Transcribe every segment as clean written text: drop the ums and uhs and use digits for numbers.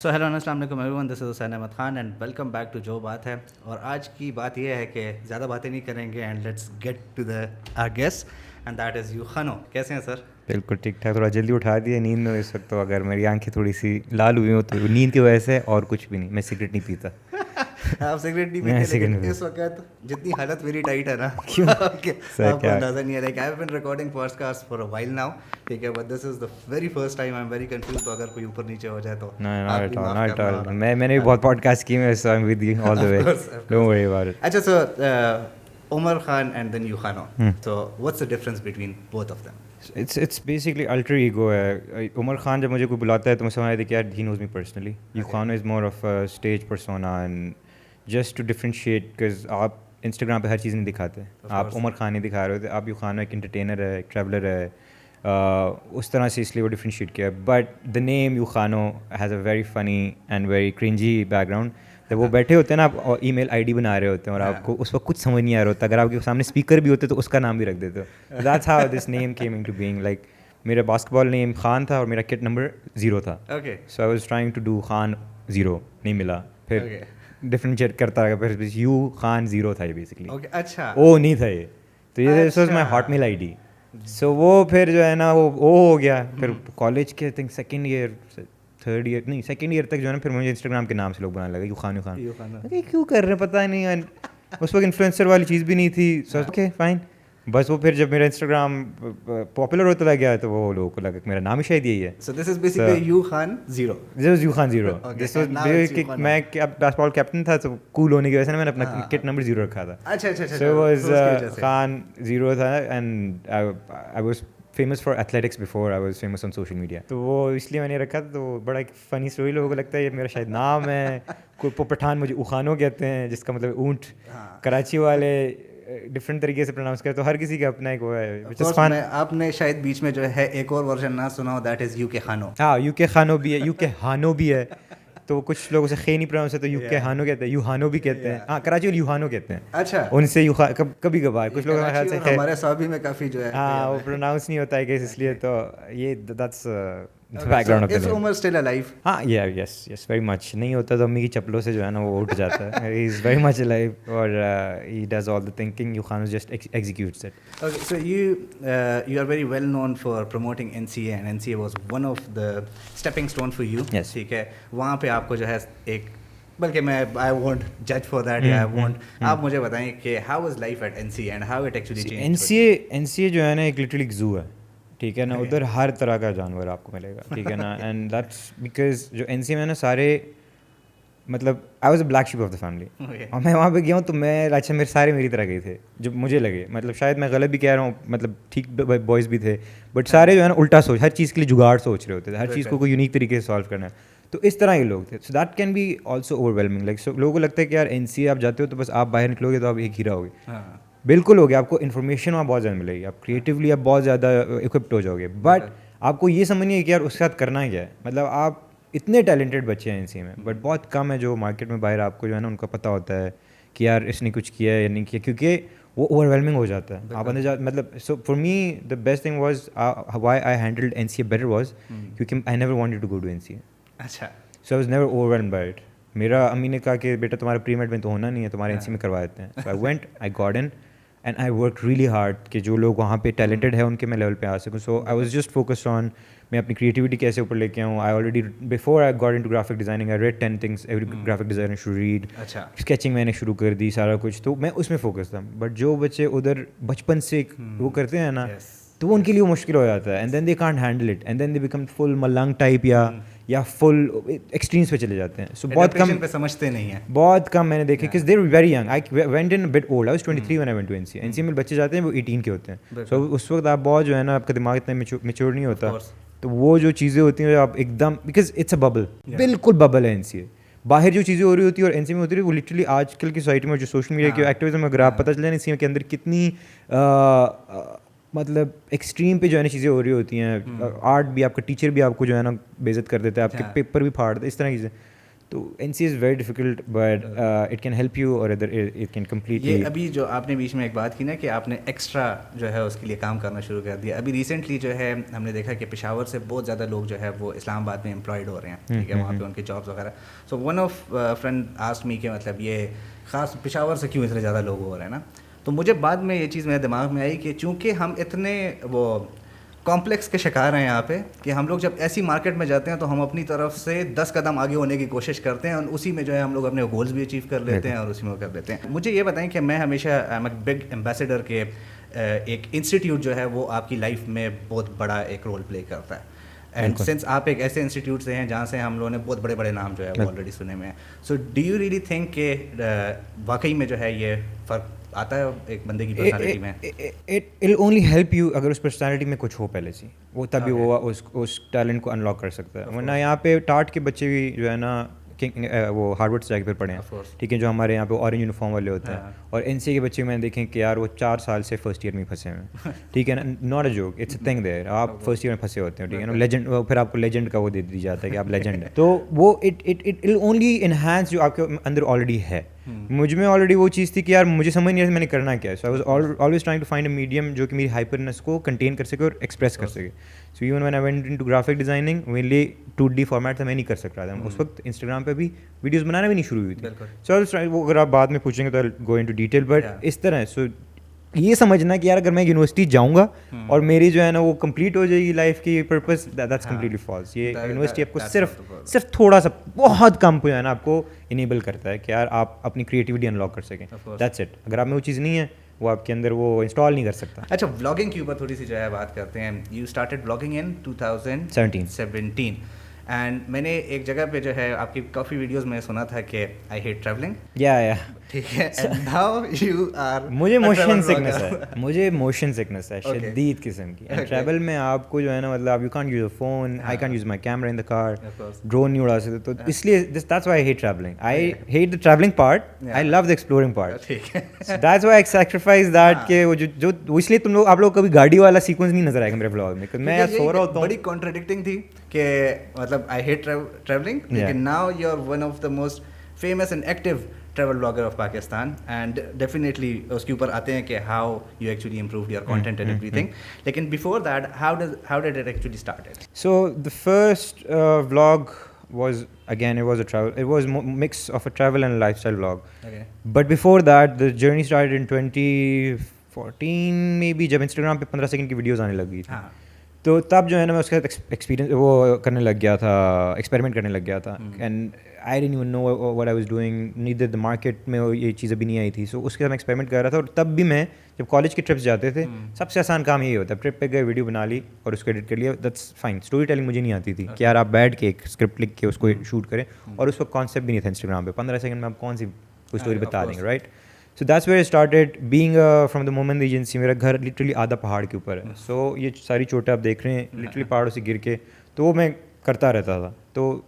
سو hello السلام علیکم everyone, this is Hussain Ahmed Khan and welcome back to جو بات ہے. اور آج کی بات یہ ہے کہ زیادہ باتیں نہیں کریں گے and let's get to the our guest and that is یوخانو. کیسے ہیں سر؟ بالکل ٹھیک ٹھاک. تھوڑا جلدی اٹھا دیا نیند میں اس وقت، تو اگر میری آنکھیں تھوڑی سی لال ہوئی ہوں تو نیند کی وجہ سے، اور کچھ بھی نہیں. میں سگریٹ نہیں پیتا. آپ سگریٹ نہیں پیتے، لیکن اس وقت جتنی حالت میری ٹائٹ ہے نا آپ کو اندازہ نہیں ہے. Like I have been recording podcast for a while now, ٹھیک ہے، but this is the very first time I am very confused. تو اگر کوئی اوپر نیچے ہو جائے تو میں نے بھی بہت پوڈ کاسٹ کی میں with you all the way, don't worry about it. اچھا so Umar Khan and then یوخانو، تو what's the difference between both of them? It's basically alter ego ہے. عمر خان جب مجھے کوئی بلاتا ہے تو میں سمجھ آتی کہ یار he knows me personally. Yukhano is more of stage persona and just to differentiate, because آپ انسٹاگرام پہ ہر چیز نہیں دکھاتے. آپ عمر خان نہیں دکھا رہے ہوتے، آپ یوخانو ایک انٹرٹینر ہے، ایک ٹریولر ہے، اس طرح سے، اس لیے وہ ڈفرینشیٹ کیا. But the name Yukhano has a very funny and very crunchy background. جب وہ بیٹھے ہوتے ہیں نا، آپ ای میل آئی ڈی بنا رہے ہوتے ہیں اور آپ کو اس وقت کچھ سمجھ نہیں آ رہا ہوتا. اگر آپ کے سامنے اسپیکر بھی ہوتے تو اس کا نام بھی رکھ دیتے ہو. That's how this name came into being. Like میرا باسکٹ بال نیم خان تھا اور میرا کٹ نمبر 0 تھا. So I was trying to do Khan 0، نہیں ملا. پھر ڈفرینشیٹ کرتا رہا، پھر یو خان 0 تھا یہ بیسکلی. اچھا او نہیں تھا یہ، تو یہ this was my Hotmail I D. So وہ پھر جو ہے نا وہ ہو گیا. پھر کالج کے تھنک سیکنڈ ایئر تک جو ہے نا، پھر مجھے انسٹاگرام کے نام سے لوگ بنانے لگے یوخانو خان. کیوں کر رہے ہیں پتہ نہیں. اس وقت انفلوئنسر والی چیز بھی نہیں تھی. So okay fine. بس وہ پھر جب میرا انسٹاگرام پاپولر ہوتا لگ گیا تو وہ لوگوں کو لگا کہ میرا نام ہی شاید یہی ہے. So this is basically Yu Khan 0. This was Yu Khan 0. This was میں بیسٹ بال کیپٹن تھا، تو کول ہونے کی وجہ سے میں نے اپنا کٹ نمبر 0 رکھا تھا. اچھا اچھا. سو واز خان 0 تھا. And I was famous for athletics before I was famous on social media. تو وہ اس لیے میں نے رکھا تھا. تو بڑا ایک فنی اسٹوری، لوگوں کو لگتا ہے یہ میرا شاید نام ہے. کوئی پٹھان مجھے اخانو کہتے ہیں، جس کا مطلب اونٹ. کراچی والے ڈفرینٹ طریقے سے پروناؤنس کرتے، تو ہر کسی کا اپنا ایک وہ ہے. آپ نے شاید بیچ میں جو ہے ایک اور ورژن نہ سنا ہو، دیٹ از یو کے خانو. ہاں یو کے خانو بھی ہے، یو کے ہانو بھی ہے. تو کچھ لوگوں سے خے نہیں پروناؤنس ہے تو یو کے ہانو کہتے ہیں، یو ہانو بھی کہتے ہیں. ہاں کراچی والے یو ہانو کہتے ہیں. اچھا ان سے کبھی کبھار کچھ لوگوں کا خیال سے ہمارے صحابی میں کافی جو ہے ہاں وہ پروناؤنس نہیں ہوتا ہے کہ اس لیے. تو یہ that's back ground of the Umar still alive. ہاں یس ویری مچ. نہیں ہوتا تو امی کی چپلوں سے جو ہے نا وہ اٹھ جاتا ہے. ہی از ویری مچ الائیو اور he does all the thinking. Yukhano just executes it. Okay, so you are very well known for promoting NCA and NCA was one of the stepping stone for you. Yes. ٹھیک ہے، وہاں پہ آپ کو جو ہے ایک، بلکہ میں I won't judge for that, I won't. آپ مجھے بتائیں کہ how was life at NCA and how it actually changed? NCA جو ہے نا ایک لٹرلی زو ہے، ٹھیک ہے نا. ادھر ہر طرح کا جانور آپ کو ملے گا، ٹھیک ہے نا. اینڈ دیٹس بیکاز جو NCA میں نا سارے مطلب I was a black shape of the family. اور میں وہاں پہ گیا ہوں تو میں اچھا میرے سارے میری طرح گئے تھے جو مجھے لگے. مطلب شاید میں غلط بھی کہہ رہا ہوں، مطلب ٹھیک بوائز بھی تھے، بٹ سارے جو ہے نا الٹا سوچ، ہر چیز کے لیے جگاڑ سوچ رہے ہوتے تھے، ہر چیز کو کوئی یونیک طریقے سے سالو کرنا ہے. تو اس طرح کے لوگ تھے. So that can be also overwhelming. Like لوگوں کو لگتا ہے کہ یار NCA آپ جاتے ہو تو بس آپ باہر نکلو گے تو آپ ایک ہیرا ہوگے. بالکل ہوگے. آپ کو انفارمیشن وہاں بہت زیادہ ملے گی، آپ کریٹیولی آپ بہت زیادہ اکوپڈ ہو جاؤ گے. بٹ آپ کو یہ سمجھنی ہے کہ یار اس کے ساتھ کرنا کیا ہے. مطلب آپ اتنے ٹیلنٹڈ بچے ہیں NCA میں، بٹ بہت کم ہے جو مارکیٹ میں باہر آپ کو جو ہے نا ان کا پتہ ہوتا ہے کہ یار اس نے کچھ کیا ہے یا نہیں کیا، کیونکہ وہ اوور ویلمنگ ہو جاتا ہے. آپ اندر مطلب so for me the best thing was why I handled NCA better was کیونکہ I never wanted to go to NCA. اچھا. So I was never overwhelmed by it. میرا امی نے کہا کہ بیٹا تمہارا پری میڈ میں تو ہونا نہیں ہے، تمہارے NCA میں کروا دیتے ہیں. So I went, I got in and I work really hard کہ جو لوگ وہاں پہ ٹیلنٹڈ ہیں ان کے میں لیول پہ آ سکوں. So I was just focused on میں اپنی کریٹیوٹی کیسے اوپر لے کے آؤں. I already before I got into graphic designing I read 10 things every graphic designer should read. اچھا. اسکیچنگ میں نے شروع کر دی سارا کچھ، تو میں اس میں فوکس تھا. بٹ جو بچے ادھر بچپن سے وہ کرتے ہیں نا تو وہ ان کے لیے مشکل ہو جاتا ہے. And then they can't handle it and then they become full ملنگ ٹائپ یا فل ایکسٹریمس پہ چلے جاتے ہیں. سو بہت کم سمجھتے نہیں ہیں، بہت کم میں نے دیکھے کہ they are very young. I went in but old. I was 23 when I went to NCA. NCA میں بچے جاتے ہیں وہ 18 کے ہوتے ہیں. سو اس وقت آپ بہت جو ہے نا آپ کا دماغ اتنا میچور نہیں ہوتا. تو وہ جو چیزیں ہوتی ہیں آپ ایک دم، بیکاز اٹس اے ببل، بالکل ببل ہے NCA. باہر جو چیزیں ہو رہی ہوتی ہیں اور NCA میں ہوتی ہے وہ لٹرلی آج کل کی سوسائٹی میں جو سوشل میڈیا کی ایکٹیویزم اگر آپ پتہ چلے NCA کے اندر کتنی مطلب ایکسٹریم پہ جو ہے نا چیزیں ہو رہی ہوتی ہیں. آرٹ بھی آپ کا ٹیچر بھی آپ کو جو ہے نا بے عزت کر دیتا ہے، آپ کے پیپر بھی پھاڑ دیتا ہے، اس طرح کی چیزیں. تو NC is very difficult, but it can help you or either it can completely. یہ ابھی جو آپ نے بیچ میں ایک بات کی نا کہ آپ نے ایکسٹرا جو ہے اس کے لیے کام کرنا شروع کر دیا. ابھی ریسنٹلی جو ہے ہم نے دیکھا کہ پشاور سے بہت زیادہ لوگ جو ہے وہ اسلام آباد میں امپلائڈ ہو رہے ہیں, ٹھیک ہے, وہاں پہ ان کے جابس وغیرہ. سو ون آف فرینڈ آسکڈ می کہ مطلب یہ خاص پشاور سے کیوں اتنے زیادہ لوگ ہو رہے ہیں نا. تو مجھے بعد میں یہ چیز میرے دماغ میں آئی کہ چونکہ ہم اتنے وہ کمپلیکس کے شکار ہیں یہاں پہ کہ ہم لوگ جب ایسی مارکیٹ میں جاتے ہیں تو ہم اپنی طرف سے 10 قدم آگے ہونے کی کوشش کرتے ہیں اور اسی میں جو ہے ہم لوگ اپنے گولز بھی اچیو کر لیتے ہیں اور اسی میں وہ کر لیتے ہیں. مجھے یہ بتائیں کہ میں ہمیشہ I am a big ambassador کے ایک انسٹیٹیوٹ جو ہے وہ آپ کی لائف میں بہت بڑا ایک رول پلے کرتا ہے. اینڈ سنس آپ ایک ایسے انسٹیٹیوٹ سے ہیں جہاں سے ہم لوگوں نے بہت بڑے بڑے نام جو ہے وہ آلریڈی سنے ہوئے ہیں. So do you really think کہ واقعی میں جو ہے یہ فرق آتا ہے ایک بندے کی پرسنالٹی میں؟ It will only help you اگر اس پرسنالٹی میں کچھ ہو پہلے سے, وہ تبھی وہ اس ٹیلنٹ کو انلاک کر سکتا ہے. ورنہ یہاں پہ ٹاٹ کے بچے بھی جو ہے نا وہ ہارورڈ سے جا کے پھر پڑھے ہیں, ٹھیک ہے, جو ہمارے یہاں پہ اورنج یونیفارم والے ہوتے ہیں, اور NCA کے بچے میں دیکھیں کہ یار وہ 4 سال سے فرسٹ ایئر میں پھنسے ہوئے ہیں, ٹھیک ہے نا, not a joke, it's a thing there. آپ فرسٹ ایئر میں پھنسے ہوتے ہیں, ٹھیک ہے نا, لیجنڈ, پھر آپ کو لیجنڈ کا وہ دے دی جاتا ہے کہ آپ لیجنڈ ہیں. تو وہ اٹ ول اونلی انہینس جو آپ کے اندر آلریڈی ہے. مجھ میں آلریڈی وہ چیز تھی کہ یار مجھے سمجھ نہیں آیا میں نے کرنا کیا ہے. So I was always trying to find a medium جو کہ میری ہائپرنس کو کنٹین کر سکے اور ایکسپریس کر سکے. So even when I went into graphic designing, mainly 2D format تھا, میں نہیں کر سک رہا تھا اس وقت. انسٹاگرام پہ بھی ویڈیوز بنانا بھی نہیں شروع ہوئی تھی. سو وہ اگر آپ بعد میں پوچھیں گے تو گو انٹو ڈیٹیل, بٹ اس طرح. سو یہ سمجھنا کہ یار اگر میں یونیورسٹی جاؤں گا اور میری جو ہے نا وہ کمپلیٹ ہو جائے گی لائف کی پرپز, دیٹس کمپلیٹلی فالس. یہ یونیورسٹی آپ کو صرف تھوڑا سا بہت کم جو ہے نا آپ کو انیبل کرتا ہے کہ یار آپ اپنی کریٹیوٹی انلاک کر سکیں, دیٹس اٹ. اگر آپ میں وہ چیز نہیں ہے وہ آپ کے اندر وہ انسٹال نہیں کر سکتا. اچھا, ولاگنگ کے اوپر تھوڑی سی جو ہے بات کرتے ہیں. You started vlogging in 2017 and میں نے ایک جگہ پہ جو ہے آپ کی کافی ویڈیوز میں سنا تھا کہ آئی ہیٹ ٹریولنگ. یا ٹھیک ہے, اینڈ ناؤ یو آر, مجھے موشن سکنس ہے شدید قسم کی. اینڈ ٹریول میں آپ کو جو ہے نا مطلب you can't use a phone, I can't use my camera in the car, drone نہیں اڑا سکتے. تو اس لیے that's why I hate travelling. I hate the travelling part, I love the exploring part. That's why I sacrifice that کہ وہ جو اس لیے تم لوگ آپ لوگ کبھی گاڑی والا سیکوینس نہیں نظر آئے گا میرے بلاگ میں. میں سو رہا ہوتا ہوں. بڑی کانٹراڈکٹنگ تھی کہ مطلب آئی ہیٹ ٹریولنگ, لیکن now you are one of the most famous and active travel blogger of Pakistan. And definitely اس کے اوپر آتے ہیں کہ how you actually improved your content and ایوری تھنگ. لیکن before that how did it actually started? So the first vlog was again it was mix of a travel and lifestyle vlog. Okay. But before that the journey started in 2014 maybe, جب Instagram پہ 15 second کی videos آنے لگ گئی تھی. تو تب جو ہے نا میں اس کے ساتھ ایکسپیرینس وہ کرنے لگ گیا تھا, ایکسپیریمنٹ کرنے لگ گیا تھا. And I don't even know what I was doing, neither the market میں یہ چیز ابھی نہیں آئی تھی. سو اس کے ساتھ میں ایکسپیریمنٹ کر رہا تھا. اور تب بھی میں جب کالج کی ٹرپس جاتے تھے سب سے آسان کام یہی ہوتا ہے, ٹرپ پہ گئے ویڈیو بنا لی اور اس کو ایڈٹ کر لیا, دیٹس فائن. اسٹوری ٹیلنگ مجھے نہیں آتی تھی کہ یار آپ بیٹھ کے ایک اسکرپٹ لکھ کے اس کو شوٹ کریں, اور اس وقت کانسیپٹ بھی نہیں تھا انسٹاگرام پہ 15 سیکنڈ میں آپ کون سی کوئی اسٹوری بتا دیں گے, right. So that's where started being from the moment agency. میرا گھر لٹرلی آدھا پہاڑ کے اوپر ہے. سو یہ ساری چوٹیں آپ دیکھ رہے ہیں لٹرلی پہاڑوں سے گر کے, تو وہ میں کرتا رہتا تھا. تو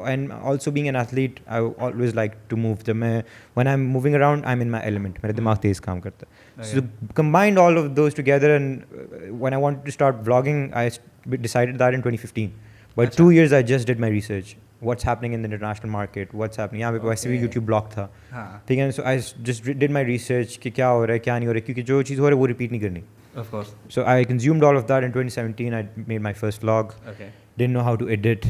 and also being an athlete I always like to move. جب میں when I am moving around I am in my element, میرا دماغ تیز کام کرتا ہے. So combined all of those together, and when I want to start vlogging I decided that in 2015. But 2 years I just did my research what's happening in the international market, what's happening. یہاں پہ ویسے بھی YouTube blog تھا, ٹھیک ہے. So I just did my research کہ کیا ہو رہا ہے کیا نہیں ہو رہا ہے, کیونکہ جو چیز ہو رہا ہے وہ ریپیٹ نہیں کرنی. So I consumed all of that in 2017. I made my first vlog. Didn't know how to edit,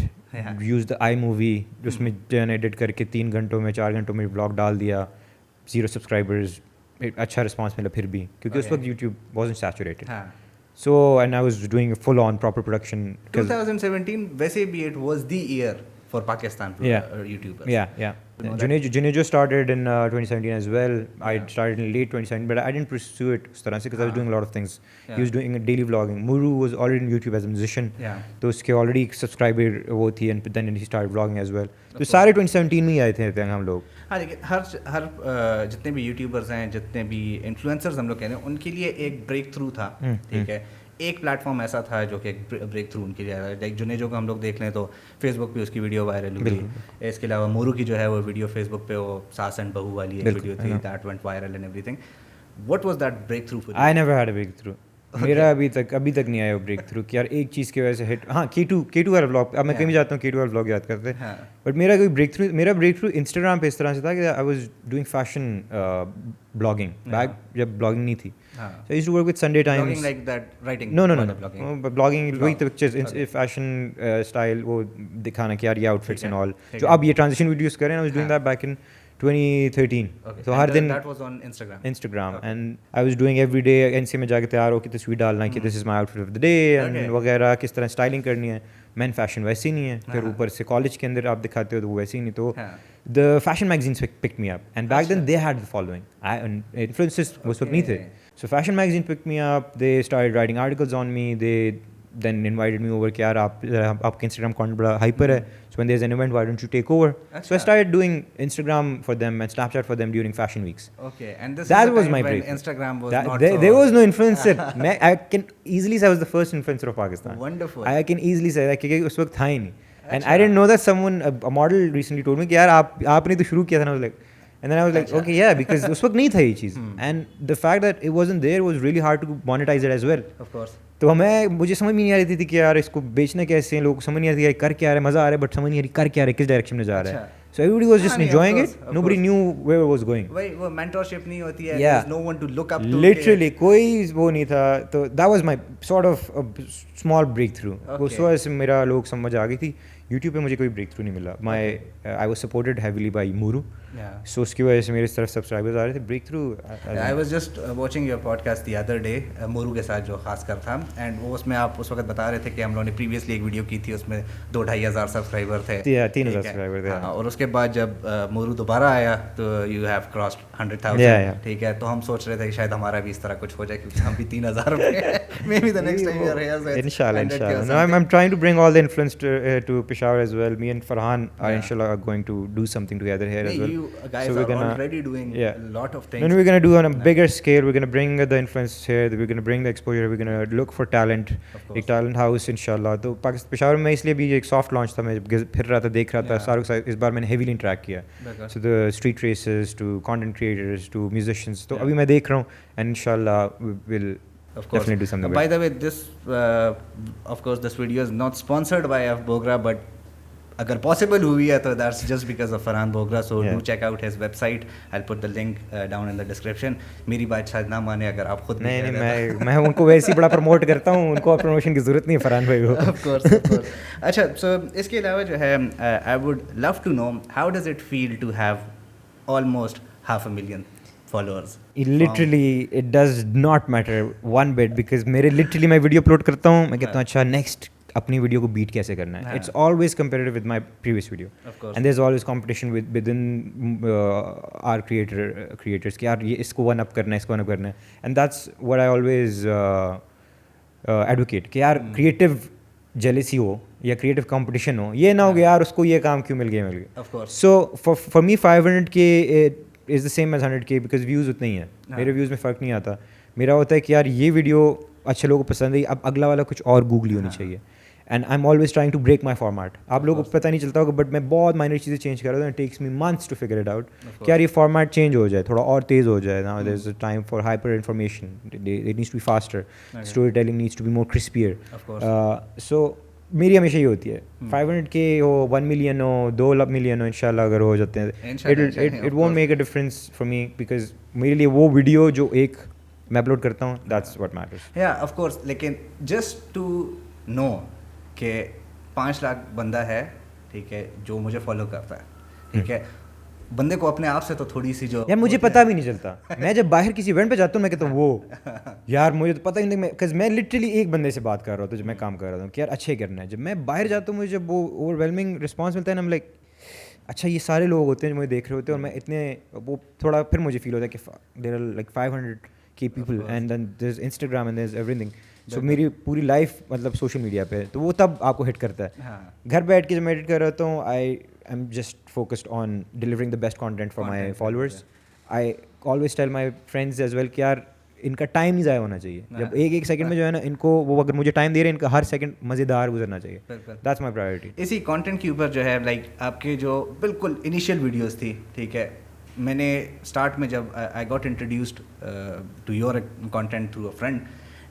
use the iMovie, اس میں جو ہے نا ایڈٹ کر کے 3 گھنٹوں میں 4 گھنٹوں میں vlog ڈال دیا. 0 subscribers, اچھا رسپانس ملا پھر بھی, کیونکہ اس وقت YouTube wasn't saturated. So and I was doing full on proper production. 2017 ویسے بھی it was the year for Pakistan YouTubers. Yeah. Junejo started in 2017 as well. I started in late 2017, but I didn't pursue it اس طرح سے because I was doing a lot of things. He was doing daily vlogging. Muru was already in YouTube as a musician. تو اس کے already subscriber وہ تھی, and then he started vlogging as well. تو سارے 2017 میں ہی آئے تھے ہم لوگ. ہاں, لیکن ہر جتنے بھی یوٹیوبرز ہیں, جتنے بھی انفلوئنسرز ہم لوگ کہہ رہے ہیں, ان کے لیے ایک بریک تھرو تھا, ٹھیک ہے. ایک پلیٹ فارم ایسا تھا جو کہ ایک بریک تھرو ان کے لیے آیا. لائک جنیجو کو ہم لوگ دیکھ لیں تو فیس بک پہ اس کی ویڈیو وائرل ہوئی. اس کے علاوہ مورو کی جو ہے وہ ویڈیو فیس بک پہ وہ ساس اینڈ بہو والی ایک ویڈیو تھی, دیٹ وینٹ وائرل اینڈ ایوری thing. What was that breakthrough for you? I never had a breakthrough. میرا ابھی تک نہیں آیا بریک تھرو کہ یار ایک چیز کی وجہ سے ہٹ. ہاں K2 والا بلاگ, اب میں کہیں بھی جاتا ہوں K2 والا بلاگ یاد کرتے ہیں, بٹ میرا کوئی بریک تھرو انسٹاگرام پہ اس طرح سے تھا کہ آئی was doing fashion blogging back جب بلاگنگ نہیں تھی. So I used to work with Sunday Times. Blogging like that, writing? No. Blogging وہی pictures, fashion style, وہ دکھانا کہ یار یہ outfits and all. جو اب یہ transition videos کر رہے ہیں, I was doing that back in 2013. So Hare then that was on Instagram. And I was doing every day NC میں جا کے تیار ہو کے تصویر ڈالنا کہ this is my outfit of the day and وغیرہ, کس طرح اسٹائلنگ کرنی ہے. مین فیشن ویسے ہی نہیں ہے, پھر اوپر سے کالج کے اندر آپ دکھاتے ہو تو وہ ویسے ہی نہیں. تو the fashion magazines picked me up, and back then they had the following. Influencers اس وقت نہیں تھے. So fashion magazine picked me up, they started writing articles on me, they then invited me over کہ یار آپ کا Instagram content بڑا hyper ہے, so when there's an event why don't you take over. So I started doing Instagram for them and Snapchat for them during fashion weeks. Okay, and this that is the was time my when break. Instagram was not so... There was no influencer. I can easily say I was the first influencer of Pakistan. Wonderful. I can easily say that کیونکہ اس وقت تھا ہی نہیں. And I didn't know that someone, a model recently told me کہ یار آپ نے تو شروع کیا تھا. And I was like, and then I was like, okay, yeah, because اس وقت نہیں تھا یہ چیز. And the fact that it wasn't there was really hard to monetize it as well. Of course. تو مجھے سمجھ میں نہیں آ رہی تھی کہ یار اس کو بیچنا کیسے ہیں, لوگ سمجھ نہیں آتی کر کیا رہا ہے, مزہ آ رہا ہے بٹ سمجھ نہیں آ رہی کر کیا رہا ہے, کس ڈائریکشن میں جا رہا ہے. So everybody was just enjoying it. Nobody knew where it was going. وہ mentorship نہیں ہوتی ہے. There's no one to look up to. Literally کوئی وہ نہیں تھا. تو that was my sort of a small breakthrough. اس وجہ سے میرا لوگ سمجھ آ گئی تھی. YouTube پہ مجھے کوئی بریک تھرو نہیں ملا. I was supported heavily by Muru. So اس کی وجہ سے میرے طرف سبسکرائبرز آ رہے تھے. Break through I was just watching your podcast the other day, Moro کے ساتھ جو خاص کر تھا, اینڈ وہ اس میں آپ اس وقت بتا رہے تھے کہ ہم لوگوں نے پریویسلی ایک ویڈیو کی تھی, اس میں 2,000-2,500 سبسکرائبر تھے. 3,000 سبسکرائبر تھے. اور اس کے بعد جب مورو دوبارہ آیا تو you have crossed 100,000. ٹھیک ہے, تو ہم سوچ رہے تھے کہ شاید ہمارا بھی اس طرح کچھ ہو جائے کیونکہ ہم بھی 3,000 maybe the next time you are here. Inshallah. No, I'm trying to bring all the influence to Peshawar as well. Me and Farhan are inshallah going to do something together here as well. You guys are already doing a lot of things. Then we're going to do on a bigger scale. We're going to bring the influence here. We're going to bring the exposure. We're going to look for talent. ایک talent house inshallah. تو پشاور میں اس لیے بھی ایک soft launch تھا. میں پھر رہا تھا, دیکھ رہا تھا ساروں کے ساتھ. اس بار میں نے heavily interact کیا. So the street races to content creators to musicians. تو ابھی میں دیکھ رہا ہوں and inshallah we will definitely do something. By the way, this of course this video is not sponsored by F Bogra, but اگر possible ہوئی ہے تو that's just because of Farhan Bogra. So do check out his website. I'll put the link down in the description. میری بات شاید نہ مانے اگر آپ خود نہیں. میں ان کو ویسے ہی بڑا پروموٹ کرتا ہوں, ان کو پروموشن کی ضرورت نہیں ہے فرحان بھائی کو. Of course. اچھا, so اس کے علاوہ جو ہے I would love to know how does it feel to have almost 500,000 followers? Literally it does not matter one bit because میرے literally میں ویڈیو اپلوڈ کرتا ہوں, میں کہتا ہوں اچھا نیکسٹ اپنی ویڈیو کو بیٹ کیسے کرنا ہے. It's always comparative with my previous video and there is always competition with in our creators کہ یار یہ اس کو ون اپ کرنا ہے, اس کو ون اپ کرنا ہے. And that's what I always advocate کہ یار کریٹیو جیلیسی ہو یا کریٹیو کمپٹیشن ہو, یہ نہ ہو کہ یار اس کو یہ کام کیوں مل گیا. So for me 500K is the same as 100K because views اتنے ہی ہیں. میرے ویوز میں فرق نہیں آتا. میرا ہوتا ہے کہ یار یہ ویڈیو اچھے لوگوں کو پسند ہے, اب اگلا والا کچھ اور گوگلی ہونی چاہیے. And I am always trying to break my format. آپ لوگوں کو پتہ نہیں چلتا ہوگا بٹ میں بہت مائنر چیزیں چینج کر رہا ہوں. It takes me months to figure it out کہ یار یہ فارمیٹ چینج ہو جائے, تھوڑا اور تیز ہو جائے. Now there is a time for hyper information, it needs to be faster, story telling needs to be more crispier. سو میری ہمیشہ یہ ہوتی ہے 500K ہو, 1 ملین ہو, 2 ملین ہو, ان شاء اللہ اگر ہو جاتے ہیں it won't make a difference for me because میرے لیے وہ ویڈیو جو ایک میں اپلوڈ کرتا ہوں دیٹس واٹ میٹرس. یا آف کورس, لیکن جسٹ ٹو نو کہ 5 لاکھ بندہ ہے, ٹھیک ہے, جو مجھے فالو کرتا ہے, ٹھیک ہے, بندے کو اپنے آپ سے تو تھوڑی سی جو یار مجھے پتہ بھی نہیں چلتا. میں جب باہر کسی ایونٹ پہ جاتا ہوں میں کہتا ہوں وہ یار مجھے تو پتہ ہی نہیں, بکاز میں لٹرلی ایک بندے سے بات کر رہا ہوتا ہوں جب میں کام کر رہا ہوں کہ یار اچھے کرنا ہے. جب میں باہر جاتا ہوں مجھے جب وہ اوور ویلمنگ رسپانس ملتا ہے نا, ہم لائک اچھا یہ سارے لوگ ہوتے ہیں جو مجھے دیکھ رہے ہوتے ہیں, اور میں اتنے وہ تھوڑا پھر مجھے فیل ہوتا ہے کہ there are like 500K people and then there's Instagram and there's everything. So میری پوری لائف مطلب سوشل میڈیا پہ, تو وہ تب آپ کو ہٹ کرتا ہے. گھر بیٹھ کے جب میں ایڈٹ کر رہا ہوتا ہوں I am just focused on delivering the best content for my followers. I always tell my friends as well کہ یار ان کا ٹائم نہیں ضائع ہونا چاہیے. جب ایک سیکنڈ میں جو ہے نا ان کو وہ اگر مجھے ٹائم دے رہے ہیں, ان کا ہر سیکنڈ مزیدار گزرنا چاہیے. That's my priority. اسی کانٹینٹ کے اوپر جو ہے لائک آپ کے جو بالکل انیشیل ویڈیوز تھی, ٹھیک ہے, میں نے اسٹارٹ میں جب I got introduced to your content through a friend,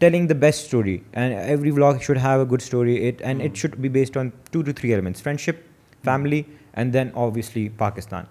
telling the best story, and every vlog should have a good story, and it should be based on 2 to 3 elements: friendship, family, and then obviously Pakistan.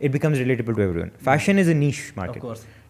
it becomes relatable to everyone. Fashion is a niche market,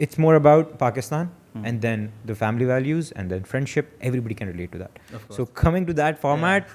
it's more about Pakistan, and then the family values, and then friendship. Everybody can relate to that. So coming to that format,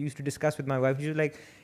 used to discuss with my wife. She was like,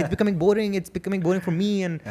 it's becoming boring for me, and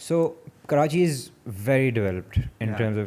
So Karachi is very developed in terms of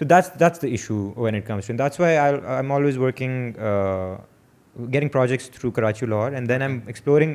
So that's the issue when it comes to, and that's why I'm always working, getting projects through Karachi, Lahore, and then I'm exploring.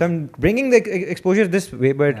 so I'm bringing the exposure this way, but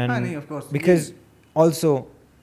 and because also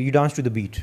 you dance to the beat.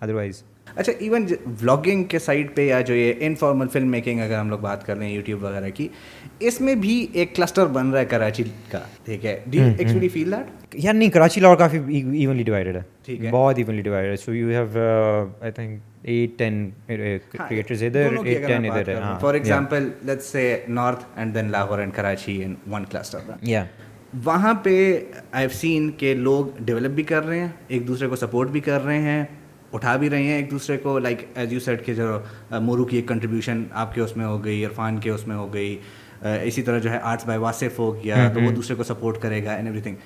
otherwise. اچھا even vlogging کے side پہ یا جو یہ informal film making اگر ہم لوگ بات کر لیں یوٹیوب وغیرہ کی, اس میں بھی ایک کلسٹر بن رہا ہے کراچی کا, ٹھیک ہے, do you actually feel that? یار نہیں, کراچی لاہور کافی ایونلی ڈیوائڈیڈ ہے, ٹھیک ہے, بہت ایونلی ڈیوائڈیڈ ہے. So you have I think 8-10 creators ادھر, 8-10 ادھر ہے. For example let's say north and then Lahore and Karachi in one cluster. یا وہاں پہ آئی ہیو سین کہ لوگ ڈیولپ بھی کر رہے ہیں, ایک دوسرے کو سپورٹ بھی کر رہے ہیں, اٹھا بھی رہے ہیں ایک دوسرے کو, لائک ایز یو سیڈ کہ جو مورو کی ایک کنٹریبیوشن آپ کے اس میں ہو گئی, عرفان کے اس میں ہو گئی, اسی طرح جو ہے آرٹس بائی واصف ہو گیا تو وہ دوسرے کو سپورٹ کرے گا اینڈ ایوری تھنگ.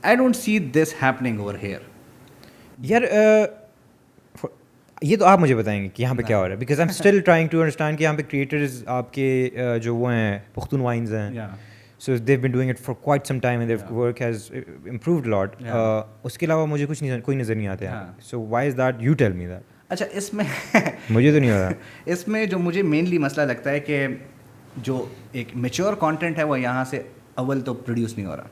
I don't see this happening over here. یار یہ تو آپ مجھے بتائیں گے کہ یہاں پہ کیا ہو رہا ہے, because I am still trying to understand کہ یہاں پہ کریٹرز آپ کے جو وہ ہیں پختون وائنز ہیں, so they've been doing it for quite some time and their work has improved a lot. اس کے علاوہ مجھے کچھ کوئی نظر نہیں آتا ہے. So why is that? You tell me that. اچھا اس میں مجھے تو نہیں ہو رہا. اس میں جو مجھے مینلی مسئلہ لگتا ہے کہ جو ایک میچور کانٹینٹ ہے وہ یہاں سے اول تو پروڈیوس نہیں ہو رہا.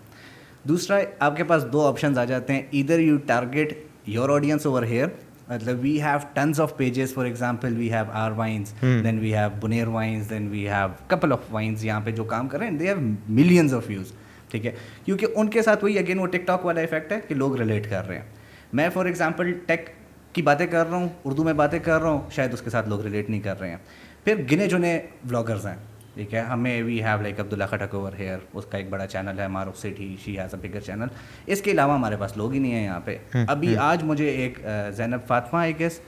دوسرا آپ کے پاس دو آپشنز آ جاتے ہیں, either you target your audience over here, مطلب we have tons of pages, for example we have R vines, then we have Buner vines, then we have couple of vines یہاں پہ جو کام کر رہے ہیں, they have millions of views, ٹھیک ہے, کیونکہ ان کے ساتھ وہی اگین وہ ٹک ٹاک والا افیکٹ ہے کہ لوگ ریلیٹ کر رہے ہیں. میں فار ایگزامپل ٹیک کی باتیں کر رہا ہوں, اردو میں باتیں کر رہا ہوں, شاید اس کے ساتھ لوگ ریلیٹ نہیں کر رہے ہیں. پھر گنے چنے بلاگرز ہیں, ٹھیک ہے, ہمیں we have like Abdullah Khattak over here, اس کا ایک بڑا چینل ہے, Maroof Sethi, she has a bigger channel. اس کے علاوہ ہمارے پاس لوگ ہی نہیں ہیں یہاں پہ. ابھی آج مجھے ایک Zainab Fatima I guess,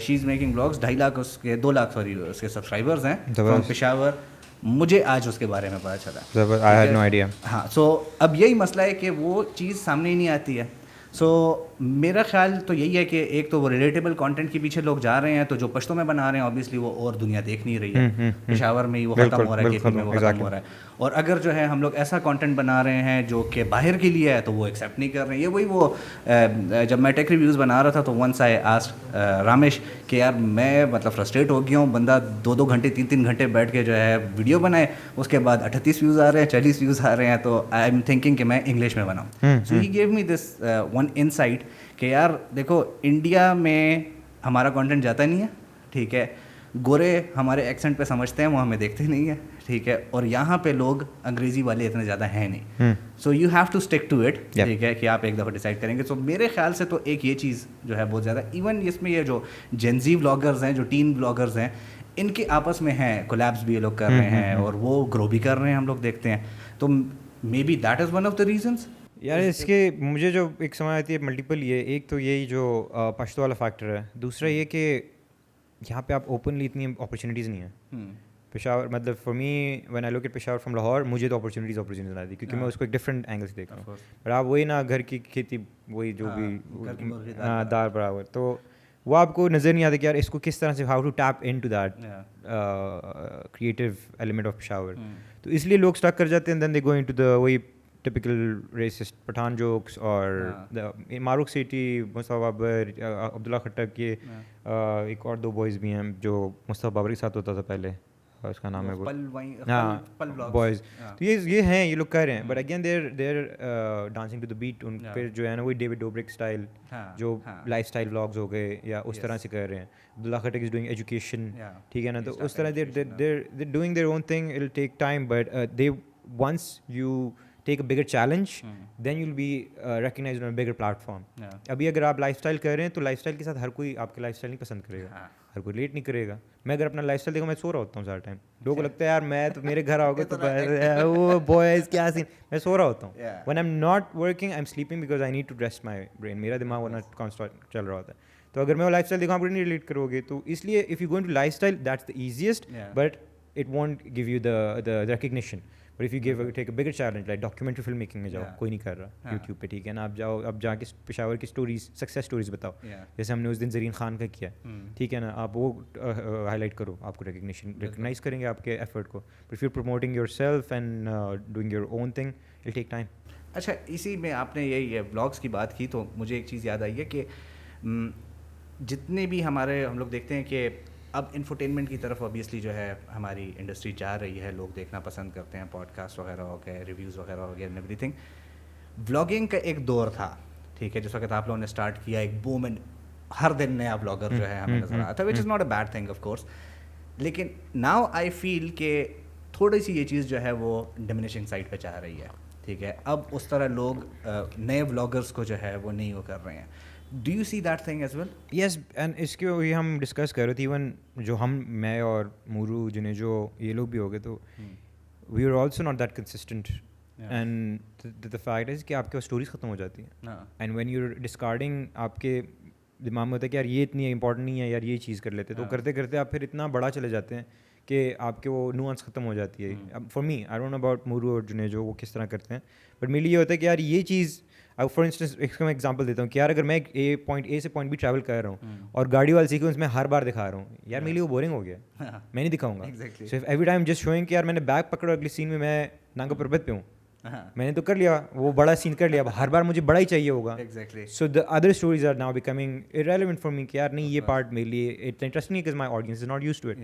she is making blogs, 2.5 lakh اس کے 2 لاکھ سوری اس کے سبسکرائبرز ہیں فرام پشاور. مجھے آج اس کے بارے میں پتہ چلا. I had no idea. ہاں, سو اب یہی مسئلہ ہے کہ وہ چیز سامنے ہی نہیں آتی ہے. سو میرا خیال تو یہی ہے کہ ایک تو وہ ریلیٹیبل کانٹینٹ کے پیچھے لوگ جا رہے ہیں, تو جو پشتوں میں بنا رہے ہیں اوبیسلی وہ اور دنیا دیکھ نہیں رہی ہے, پشاور میں ہی وہ ختم ہو رہا ہے, کے پی میں وہ ختم ہو رہا ہے. اور اگر جو ہے ہم لوگ ایسا کانٹینٹ بنا رہے ہیں جو کہ باہر کے لیے ہے تو وہ ایکسیپٹ نہیں کر رہے ہیں. یہ وہی وہ جب میں ٹیک ریویوز بنا رہا تھا تو ونس آئی آسکڈ رامیش کہ یار میں مطلب فرسٹریٹ ہو گیا ہوں, بندہ 2 گھنٹے 3 گھنٹے بیٹھ کے جو ہے ویڈیو بنائے, اس کے بعد 38 ویوز آ رہے ہیں, 40 ویوز آ رہے ہیں, تو آئی ایم تھنکنگ کہ میں انگلش میں بناؤں. So he gave me this one insight کہ یار دیکھو انڈیا میں ہمارا کانٹینٹ جاتا نہیں ہے, ٹھیک ہے, گورے ہمارے ایکسنٹ پہ سمجھتے ہیں, وہ ہمیں دیکھتے نہیں ہیں, ٹھیک ہے, اور یہاں پہ لوگ انگریزی والے اتنے زیادہ ہیں نہیں. So you have to stick to it, ٹھیک ہے, کہ آپ ایک دفعہ ڈیسائڈ کریں گے. سو میرے خیال سے تو ایک یہ چیز جو ہے بہت زیادہ, ایون اس میں یہ جو جینزی بلاگرز ہیں, جو ٹین بلاگرز ہیں, ان کے آپس میں ہیں کولیبس بھی یہ لوگ کر رہے ہیں, اور وہ گرو بھی کر رہے ہیں, ہم لوگ دیکھتے ہیں. تو maybe that is one of the reasons. یار اس کے مجھے جو ایک سمجھ آتی ہے ملٹیپل, یہ ایک تو یہی جو پشتو والا فیکٹر ہے, دوسرا یہ کہ یہاں پہ آپ اوپنلی اتنی اپرچونیٹیز نہیں ہیں. پشاور مطلب for me when I look at Peshawar from Lahore, مجھے تو اپرچونیٹیز آتی, کیونکہ میں اس کو ایک ڈفرینٹ اینگل سے دیکھ رہا ہوں. پر آپ وہی نا گھر کی کھیتی, وہی جو بھی دار برابر, تو وہ آپ کو نظر نہیں آتا کہ یار اس کو کس طرح سے how to tap into that creative element of Peshawar. تو اس لیے لوگ اسٹک کر جاتے ہیں, دین دے گو ان ٹو دا وہی ٹپیکل ریسسٹ پٹھان جوکس, اور معروف سیٹی, مصطفیٰ بابر, عبداللہ خٹک, کے ایک اور 2 بوائز بھی ہیں جو مصطفیٰ بابر کے ساتھ ہوتا تھا پہلے, اس کا نام ہے وہ, ہاں بوائز. تو یہ ہیں, یہ لوگ کر رہے ہیں, but again they're dancing to the beat. ان پھر جو ہے نا وہی ڈیوڈ ڈوبرک اسٹائل, جو لائف اسٹائل ولاگز ہو گئے یا اس طرح سے کر رہے ہیں. Abdullah Khattak is doing education, ٹھیک ہے نا, تو اس طرح they're doing their own thing. It will take time, but they once you take a bigger challenge, then you'll be recognized on a bigger platform. ابھی اگر آپ لائف اسٹائل کر رہے ہیں تو لائف اسٹائل کے ساتھ ہر کوئی آپ کے لائف اسٹائل نہیں پسند کرے گا, ہر کوئی ریلیٹ نہیں کرے گا. میں اگر اپنا لائف اسٹائل دیکھوں, میں سو رہا ہوتا ہوں سارا ٹائم, لوگوں کو لگتا ہے یار میں تو میرے گھر آؤ گے تو وہ بوائز کیا سین, میں سو رہا ہوتا ہوں. when I'm not working I'm sleeping because I need to rest my brain, میرا دماغ ورنہ کانسٹنٹ چل رہا ہوتا ہے. تو اگر میں وہ لائف اسٹائل دیکھوں آپ نہیں ریلیٹ کرو گے, تو اس لیے if you go into life style that's the easiest, but it won't give you the recognition. But if you take a bigger challenge like documentary filmmaking میں جاؤ, کوئی نہیں کر رہا یوٹیوب پہ, ٹھیک ہے نا, آپ جاؤ, اب جا کے پشاور کی اسٹوریز, سکسیس اسٹوریز بتاؤ, جیسے ہم نے اس دن زرین خان کا کیا, ٹھیک ہے نا, آپ وہ ہائی لائٹ کرو, آپ کو ریکگنائز کریں گے آپ کے ایفرٹ کو. But if you're promoting yourself and doing your own thing, it'll take time. اچھا, اسی میں آپ نے یہی بلاگس کی بات کی تو مجھے ایک چیز یاد آئی ہے کہ جتنے بھی ہم لوگ دیکھتے ہیں کہ اب انفرٹینمنٹ کی طرف اوبیسلی جو ہے ہماری انڈسٹری جا رہی ہے, لوگ دیکھنا پسند کرتے ہیں, پوڈ کاسٹ وغیرہ ہو گئے, ریویوز وغیرہ ہو گئے, ایوری تھنگ. ولاگنگ کا ایک دور تھا, ٹھیک ہے, جس وقت آپ لوگوں نے اسٹارٹ کیا, ایک بوم اینڈ ہر دن نیا بلاگر جو ہے ہمیں نظر آتا ہے, which is not a bad thing of course. لیکن ناؤ آئی فیل کہ تھوڑی سی یہ چیز جو ہے وہ ڈمینشنگ سائڈ پہ چاہ رہی ہے, ٹھیک ہے. اب اس طرح لوگ نئے بلاگرس کو جو ہے وہ نہیں وہ کر رہے ہیں. Do you see that thing as well? Yes, and اس کے یہ ہم ڈسکس کر رہے تھے, ایون جو میں اور مورو جنہیں جو یہ لوگ بھی ہو گئے, تو we are also not that consistent. And the fact is کہ آپ کے اسٹوریز ختم ہو جاتی ہیں, اینڈ وین یو ڈسکارڈنگ, آپ کے دماغ میں ہوتا ہے کہ یار یہ اتنی امپورٹنٹ نہیں ہے, یار یہ چیز کر لیتے, تو کرتے کرتے آپ پھر اتنا بڑا چلے جاتے ہیں کہ آپ کے وہ نوانس ختم ہو جاتی ہے. اب for me, I don't know about Mooroo اور جنہیں جو وہ کس طرح کرتے ہیں, بٹ میرے لیے یہ ہوتا ہے کہ یار یہ چیز, فار انسٹنس ایک میں ایگزامپل دیتا ہوں کہ یار اگر میں پوائنٹ اے سے پوائنٹ بی ٹریول کر رہا ہوں اور گاڑی والا سیکوینس میں ہر بار دکھا رہا ہوں, یار میرے لیے وہ بورنگ ہو گیا, میں نہیں دکھاؤں گا. So every time just showing کہ یار میں نے بیگ پکڑا, اگلی سین میں میں نانگا پربت پہ ہوں, میں نے تو کر لیا وہ بڑا سین کر لیا, اب ہر بار مجھے بڑا ہی چاہیے ہوگا. So the other stories are now becoming irrelevant for me کہ یار نہیں, یہ پارٹ میرے لیے اتنا انٹرسٹنگ ہے, because my audience is not used to it.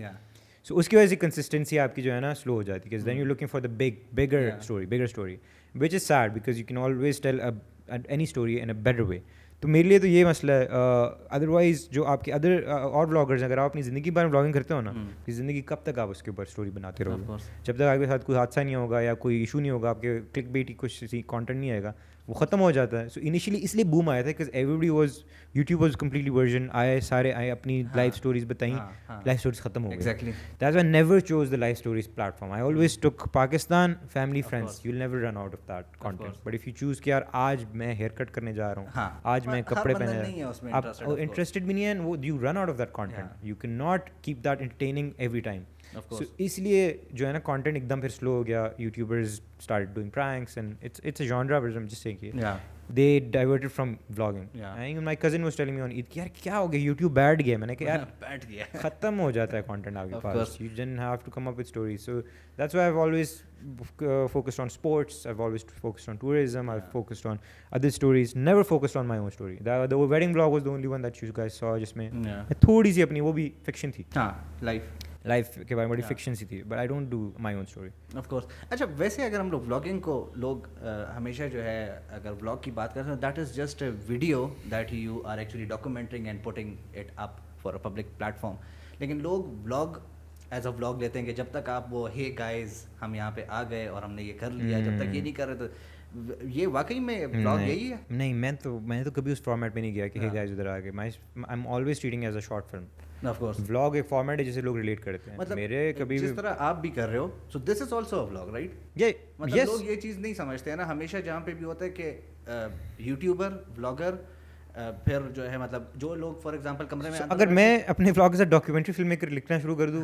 سو اس کی وجہ سے کنسسٹنسی آپ کی جو ہے نا سلو ہو جاتی ہے, because then you're looking for the bigger story, which is sad because you can always tell any story in a better way. تو میرے لیے تو یہ مسئلہ ہے. ادروائز جو آپ کے ادر اور بلاگرز, اگر آپ اپنی زندگی کے بارے میں بلاگنگ کرتے ہو نا, کہ زندگی کب تک آپ اس کے اوپر اسٹوری بناتے رہو گے, جب تک آپ کے ساتھ کوئی حادثہ نہیں ہوگا یا کوئی ایشو نہیں ہوگا, آپ کے کلک بیٹ کچھ کانٹینٹ نہیں آئے گا, وہ ختم ہو جاتا ہے. سو انیشلی اس لیے بوم آیا تھا کہ everybody was, YouTube was completely version, سارے آئے اپنی لائف اسٹوریز بتائیں, لائف اسٹوریز ختم ہو گئی. That's why I never choose the life stories platform. I always talk Pakistan, family, friends. You will never run out of that content. But if you choose کہ یار آج میں hair cut کرنے جا رہا ہوں, آج میں کپڑے پہنے جا رہا ہوں, آپ انٹرسٹڈ بھی نہیں ہیں, وہ you run out of that content. You can not keep that entertaining every time. سو اس لیے جو ہے نا کانٹینٹ ایک دم پھر سلو ہو گیا. YouTubers start doing pranks and it's a genre جس سے کہ they diverted from vlogging. And my cousin was telling me on Eid, yaar kya ho gaya, YouTube بیٹھ گیا. میں نے کہا یار بیٹھ گیا, ختم ہو جاتا ہے کنٹینٹ آپ کے پاس. You didn't have to come up with stories. So that's why I've always focused on sports, I've always focused on tourism, I've focused on other stories, never focused on my own story. The wedding vlog was the only one that you guys saw, جس میں تھوڑی سی اپنی, وہ بھی fiction تھی, life کے بارے میں بڑی فکشن سی تھی, but I don't do my own story. Of course. اچھا ویسے اگر ہم لوگ بلاگنگ کو, لوگ ہمیشہ جو ہے اگر بلاگ کی بات کرتے ہیں, that is just a video that you are actually documenting and putting it up for a public platform. لیکن لوگ بلاگ ایز اے بلاگ لیتے ہیں کہ جب تک آپ وہ ہے گائز ہم یہاں پہ آ گئے اور ہم نے یہ کر لیا, جب تک یہ نہیں کر رہے, تو یہ واقعی میں بلاگ یہی ہے؟ نہیں, میں تو کبھی اس فارمیٹ میں نہیں گیا کہ ہے گائز ادھر آ گئے. آئی am always treating as a short film. Vlog ایک فارمیٹ ہے جسے لوگ ریلیٹ کرتے ہیں. مطلب میرے کبھی جس طرح آپ بھی کر رہے ہو, so this is also a vlog, right? مطلب لوگ یہ چیز نہیں سمجھتے ہیں نا, ہمیشہ جہاں پہ بھی ہوتا ہے کہ یوٹیوبر, ولاگر, پھر جو ہے مطلب جو لوگ فار ایگزامپل کمرے میں, اگر میں اپنے ولاگ کے ساتھ ڈاکیومنٹری فلم میکر لکھنا شروع کر دوں,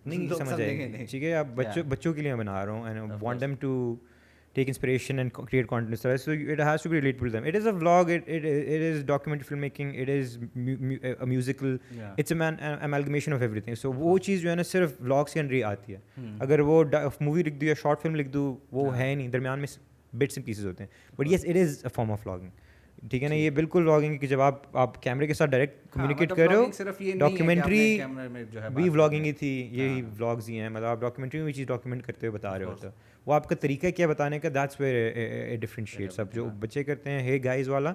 نہیں سمجھ آئے گی. ٹھیک ہے, اب بچوں کے لیے میں بنا رہا ہوں, and want them to take inspiration and create content. So it has to be relatable to them. It is a vlog, it is documentary filmmaking, it is a musical, it's an amalgamation of everything. So وہ چیز جو ہے نا صرف vlogs کے اندر ہی آتی ہے. اگر وہ مووی لکھ دوں یا شارٹ فلم لکھ دوں, وہ ہے نہیں, درمیان میں bits and pieces ہوتے ہیں. But yes, it is a form of vlogging. ٹھیک ہے نا, یہ بالکل ولاگنگ ہے کہ جب آپ کیمرے کے ساتھ ڈائریکٹ کمیونیکیٹ کر رہے ہو. ڈاکیومنٹری بھی ولاگنگ ہی تھی, یہی ولاگز ہی ہیں, مطلب آپ ڈاکیومنٹری میں چیز ڈاکیومنٹ کرتے ہوئے بتا رہے ہوتے, وہ آپ کا طریقہ کیا بتانے کا, دیٹس ویئر ڈفرینشیٹس. اب جو بچے کرتے ہیں ہے گائز والا,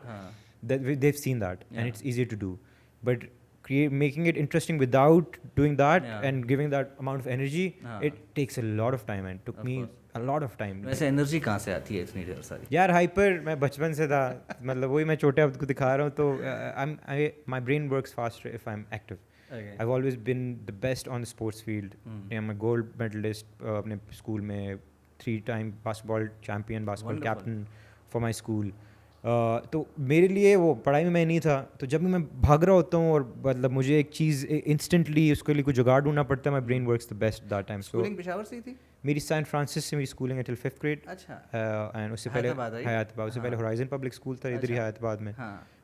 they've seen that and it's easy to do, but making it interesting without doing that and giving that amount of energy, it takes a lot of time and took me a lot of time. ویسے energy کہاں سے آتی ہے اتنی ڈھیر ساری؟ یار hyper میں بچپن سے تھا, مطلب وہی میں چھوٹے آپ کو دکھا رہا ہوں, تو my brain works faster if I'm active. I've always been the best on the sports field. I'm a gold medalist اپنے اسکول میں, 3 time basketball champion, basketball captain for my school. تو میرے لیے وہ پڑھائی میں نہیں تھا, تو جب میں بھاگ رہا ہوتا ہوں اور مطلب مجھے ایک چیز انسٹنٹلی اس کے لیے کوئی جگاڑ ڈھونڈنا پڑتا ہے, my brain works the best that time. Schooling Peshawar سے ہی تھی میری, سینٹ فرانسس سے میری اسکولنگ ہے ٹل 5th grade. اچھا. اینڈ اس سے پہلے حیات آباد, اس سے پہلے ہورائزن پبلک اسکول تھا ادھر ہی حیات آباد میں,